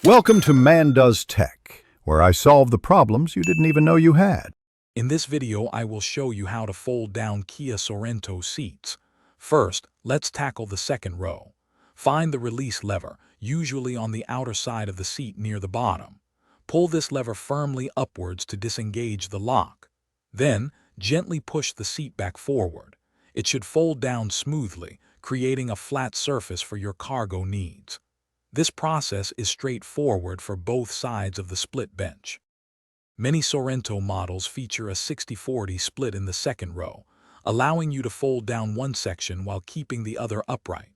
Welcome to Man Does Tech, where I solve the problems you didn't even know you had. In this video, I will show you how to fold down Kia Sorento seats. First, let's tackle the second row. Find the release lever, usually on the outer side of the seat near the bottom. Pull this lever firmly upwards to disengage the lock. Then, gently push the seat back forward. It should fold down smoothly, creating a flat surface for your cargo needs. This process is straightforward for both sides of the split bench. Many Sorento models feature a 60-40 split in the second row, allowing you to fold down one section while keeping the other upright.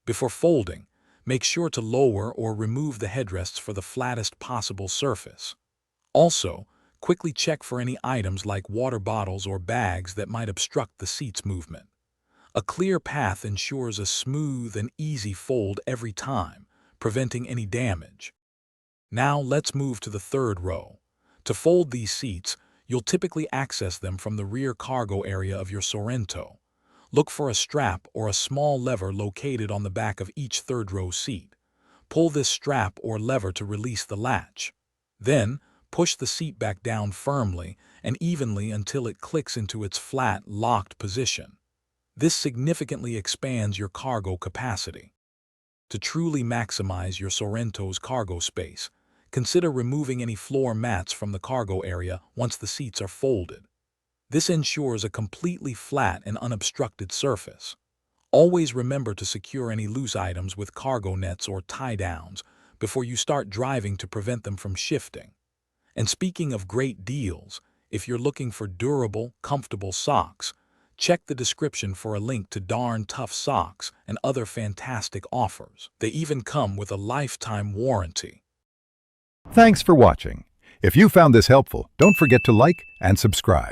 Before folding, make sure to lower or remove the headrests for the flattest possible surface. Also, quickly check for any items like water bottles or bags that might obstruct the seat's movement. A clear path ensures a smooth and easy fold every time, preventing any damage. Now let's move to the third row. To fold these seats, you'll typically access them from the rear cargo area of your Sorento. Look for a strap or a small lever located on the back of each third row seat. Pull this strap or lever to release the latch. Then, push the seat back down firmly and evenly until it clicks into its flat, locked position. This significantly expands your cargo capacity. To truly maximize your Sorento's cargo space, consider removing any floor mats from the cargo area once the seats are folded. This ensures a completely flat and unobstructed surface. Always remember to secure any loose items with cargo nets or tie-downs before you start driving to prevent them from shifting. And speaking of great deals, if you're looking for durable, comfortable socks, check the description for a link to Darn Tough socks and other fantastic offers. They even come with a lifetime warranty. Thanks for watching. If you found this helpful, don't forget to like and subscribe.